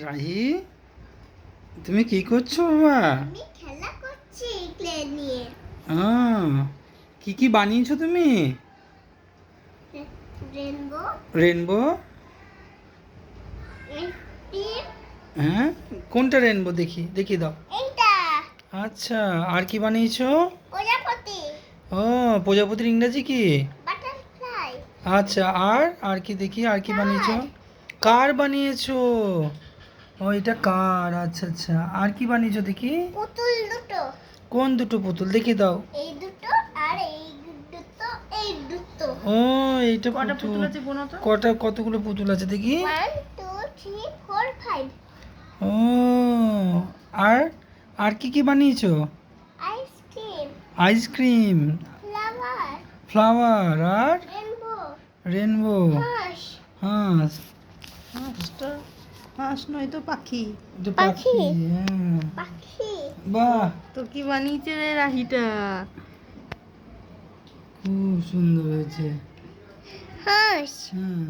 রাহি, তুমি কি করছো বাবা? আমি খেলা করছি ক্লে নিয়ে। কি কি বানিয়েছো তুমি? Rainbow, rainbow? টিম, হ্যাঁ, কোনটা রেনবো দেখি দেখি দাও। এইটা আচ্ছা, আর কি বানিয়েছো? প্রজাপতি, ও, প্রজাপতির ইংরেজি কি? বাটারফ্লাই, আচ্ছা, আর আর কি দেখি, আর কি বানিয়েছো? কার, কার বানিয়েছো? ও, এটা কার। আচ্ছা আচ্ছা, আর কি বানিয়েছো দেখি? পুতুল দুটো, কোন দুটো পুতুল দেখি দাও। এই দুটো আর এই দুটো, এই দুটো। ও, এইটা কটা পুতুল। পুতুল আছে গোনা তো? কতগুলো পুতুল আছে দেখি? 1 2 3 4 5। ও, আর আর কি কি বানিয়েছো? আইসক্রিম, আইসক্রিম, ফ্লাওয়ার, ফ্লাওয়ার, আর রেনবো, রেনবো, হাঁস, হাঁস। হাঁসটা হাঁস নয় তো পাখি। এটা পাখি। পাখি, হ্যাঁ। পাখি, বাহ, তো কি বানিয়েছে রে রাহিটা? খুব সুন্দর হয়েছে। হাঁস, হ্যাঁ।